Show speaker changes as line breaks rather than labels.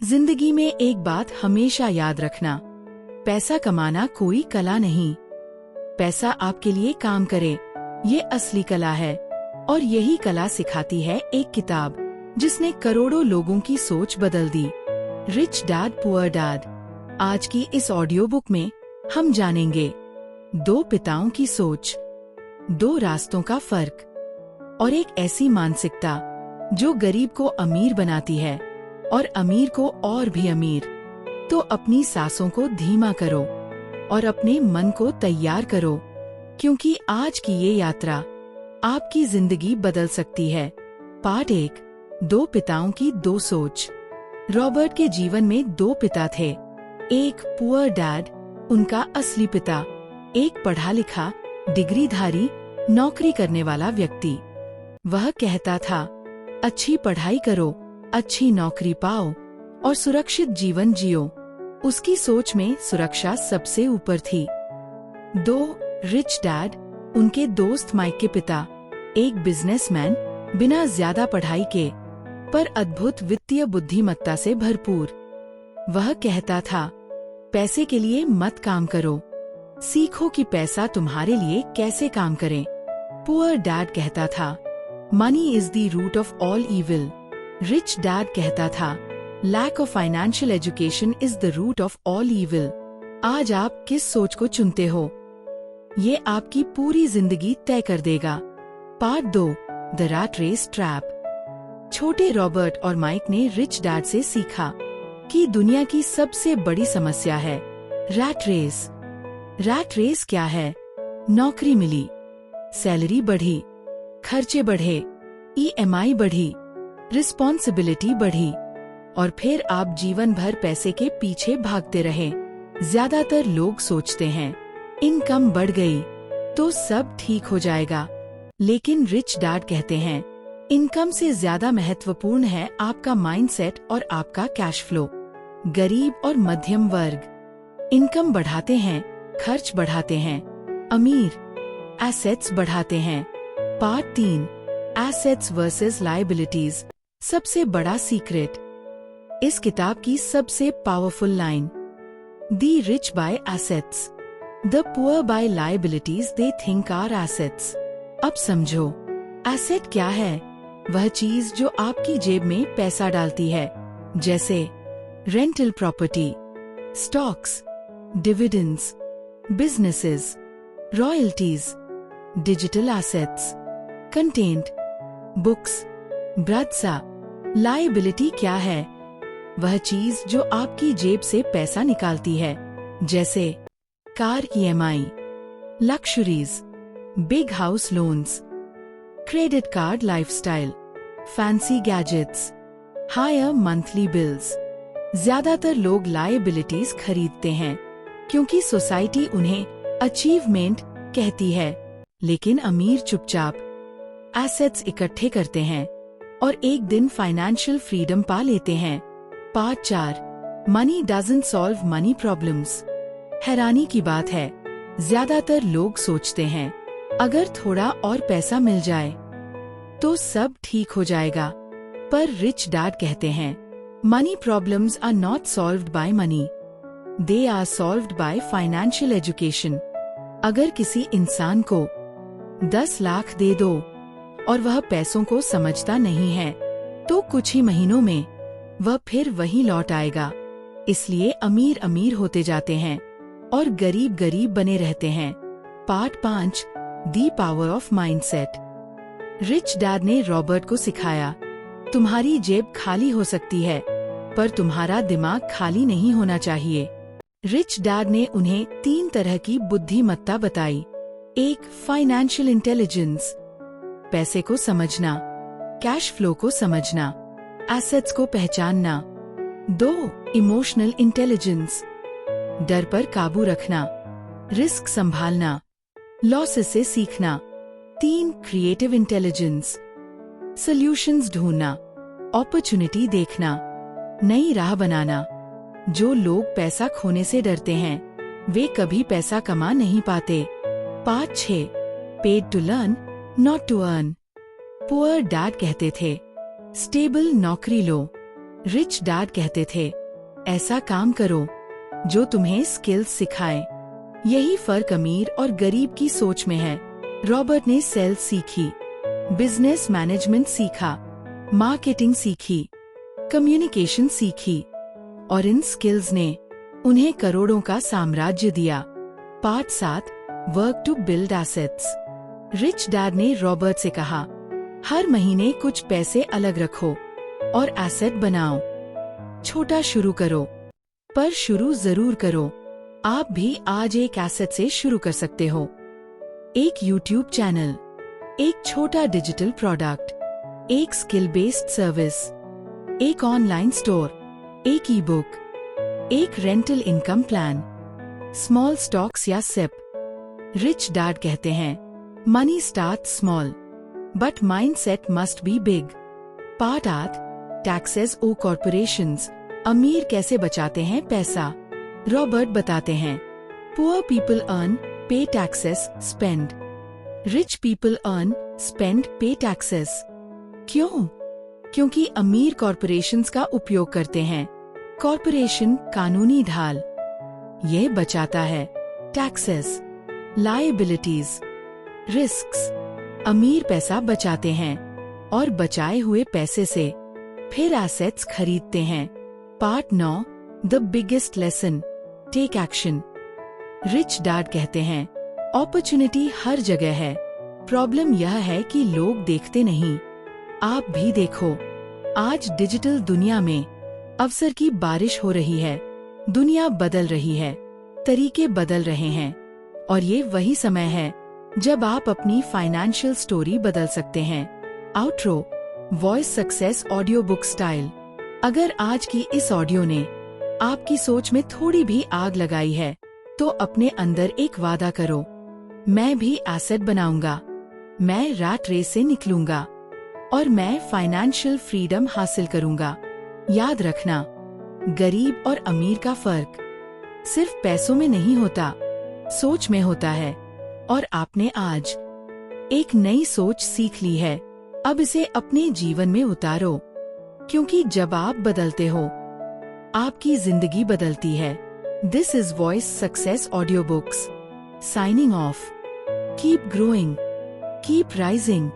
जिंदगी में एक बात हमेशा याद रखना, पैसा कमाना कोई कला नहीं। पैसा आपके लिए काम करे, ये असली कला है। और यही कला सिखाती है एक किताब जिसने करोड़ों लोगों की सोच बदल दी, रिच डैड पुअर डैड। आज की इस ऑडियो बुक में हम जानेंगे दो पिताओं की सोच, दो रास्तों का फर्क और एक ऐसी मानसिकता जो गरीब को अमीर बनाती है और अमीर को और भी अमीर। तो अपनी सांसों को धीमा करो और अपने मन को तैयार करो, क्योंकि आज की ये यात्रा आपकी जिंदगी बदल सकती है। पार्ट 1, दो पिताओं की दो सोच। रॉबर्ट के जीवन में दो पिता थे। एक पुअर डैड, उनका असली पिता, एक पढ़ा लिखा, डिग्रीधारी, नौकरी करने वाला व्यक्ति। वह कहता था, अच्छी पढ़ाई करो, अच्छी नौकरी पाओ और सुरक्षित जीवन जियो। उसकी सोच में सुरक्षा सबसे ऊपर थी। दो रिच डैड, उनके दोस्त माइक के पिता, एक बिजनेसमैन, बिना ज्यादा पढ़ाई के पर अद्भुत वित्तीय बुद्धिमत्ता से भरपूर। वह कहता था, पैसे के लिए मत काम करो, सीखो कि पैसा तुम्हारे लिए कैसे काम करे। पुअर डैड कहता था, money is the root of all evil. Rich dad कहता था, lack of financial education is the root of all evil. आज आप किस सोच को चुनते हो, ये आपकी पूरी जिंदगी तय कर देगा। Part 2, the rat race trap. छोटे रॉबर्ट और माइक ने रिच डैड से सीखा कि दुनिया की सबसे बड़ी समस्या है रैट रेस। रैट रेस क्या है? नौकरी मिली, सैलरी बढ़ी, खर्चे बढ़े, EMI बढ़ी, रिस्पॉन्सिबिलिटी बढ़ी और फिर आप जीवन भर पैसे के पीछे भागते रहे। ज्यादातर लोग सोचते हैं, इनकम बढ़ गई तो सब ठीक हो जाएगा, लेकिन रिच डैड कहते हैं, इनकम से ज्यादा महत्वपूर्ण है आपका माइंडसेट और आपका कैश फ्लो। गरीब और मध्यम वर्ग इनकम बढ़ाते हैं, खर्च बढ़ाते हैं, अमीर एसेट्स बढ़ाते हैं। Part 3, assets versus liabilities. सबसे बड़ा सीक्रेट। इस किताब की सबसे powerful line, the rich buy assets, the poor buy liabilities they think are assets. अब समझो, एसेट क्या है? वह चीज जो आपकी जेब में पैसा डालती है, जैसे rental property, stocks, dividends, businesses, royalties, digital assets, content, books, ब्रदसा। लायबिलिटी क्या है? वह चीज जो आपकी जेब से पैसा निकालती है, जैसे car EMI, luxuries, big house loans, credit card lifestyle, fancy gadgets, higher monthly bills. ज्यादातर लोग लायबिलिटीज खरीदते हैं क्योंकि सोसाइटी उन्हें अचीवमेंट कहती है, लेकिन अमीर चुपचाप एसेट्स इकट्ठे करते हैं और एक दिन फाइनेंशियल फ्रीडम पा लेते हैं। Part 4, money doesn't solve money problems. हैरानी की बात है, ज्यादातर लोग सोचते हैं, अगर थोड़ा और पैसा मिल जाए तो सब ठीक हो जाएगा। पर रिच डैड कहते हैं, money problems are not solved by money, they are solved by financial education. अगर किसी इंसान को 10 लाख दे दो और वह पैसों को समझता नहीं है, तो कुछ ही महीनों में वह फिर वहीं लौट आएगा। इसलिए अमीर अमीर होते जाते हैं और गरीब गरीब बने रहते हैं। Part 5, the power of mindset. Rich dad ने रॉबर्ट को सिखाया, तुम्हारी जेब खाली हो सकती है, पर तुम्हारा दिमाग खाली नहीं होना चाहिए। रिच डैड ने उन्हें 3 तरह की बुद्धिमत्ता बताई। एक, फाइनेंशियल इंटेलिजेंस, पैसे को समझना, कैश फ्लो को समझना, एसेट्स को पहचानना। 2, इमोशनल इंटेलिजेंस, डर पर काबू रखना, रिस्क संभालना, लॉसेस से सीखना। 3, क्रिएटिव इंटेलिजेंस, सॉल्यूशंस ढूंढना, अपॉर्चुनिटी देखना, नई राह बनाना। जो लोग पैसा खोने से डरते हैं, वे कभी पैसा कमा नहीं पाते। Part 6, paid to learn not to earn. Poor dad कहते थे, स्टेबल नौकरी लो, रिच डैड कहते थे, ऐसा काम करो जो तुम्हें स्किल्स सिखाए। यही फर्क अमीर और गरीब की सोच में है। रॉबर्ट ने सेल्स सीखी, बिजनेस मैनेजमेंट सीखा, मार्केटिंग सीखी, कम्युनिकेशन सीखी और इन स्किल्स ने उन्हें करोड़ों का साम्राज्य दिया। Part 7, work to build assets. Rich dad ने रॉबर्ट से कहा, हर महीने कुछ पैसे अलग रखो और एसेट बनाओ। छोटा शुरू करो, पर शुरू जरूर करो। आप भी आज एक एसेट से शुरू कर सकते हो। एक यूट्यूब चैनल, एक छोटा डिजिटल प्रोडक्ट, एक स्किल बेस्ड सर्विस, एक ऑनलाइन स्टोर, एक ई बुक, एक rental income plan, small stocks या सिप। रिच डैड कहते हैं, money start small but mindset must be big. Part 8, taxes ओ कॉर्पोरेशंस। अमीर कैसे बचाते हैं पैसा? रॉबर्ट बताते हैं, poor people earn, pay taxes, spend. Rich people earn, spend, pay taxes. क्यों? क्योंकि अमीर कॉर्पोरेशंस का उपयोग करते हैं। कॉर्पोरेशन कानूनी ढाल, ये बचाता है टैक्सेस, लायबिलिटीज, रिस्क्स। अमीर पैसा बचाते हैं और बचाए हुए पैसे से फिर एसेट्स खरीदते हैं। Part 9, the biggest lesson, take action. Rich dad कहते हैं, अपॉर्चुनिटी हर जगह है, प्रॉब्लम यह है कि लोग देखते नहीं। आप भी देखो, आज डिजिटल दुनिया में अवसर की बारिश हो रही है। दुनिया बदल रही है, तरीके बदल रहे हैं और ये वही समय है जब आप अपनी फाइनेंशियल स्टोरी बदल सकते हैं। Outro, voice success audio book style. अगर आज की इस ऑडियो ने आपकी सोच में थोड़ी भी आग लगाई है तो अपने अंदर एक वादा करो, मैं भी एसेट बनाऊंगा, मैं रैट रेस से निकलूंगा और मैं फाइनेंशियल फ्रीडम हासिल करूंगा। याद रखना, गरीब और अमीर का फर्क सिर्फ पैसों में नहीं होता, सोच में होता है। और आपने आज एक नई सोच सीख ली है, अब इसे अपने जीवन में उतारो, क्योंकि जब आप बदलते हो आपकी जिंदगी बदलती है। This is voice success audio books, signing off. Keep growing, keep rising.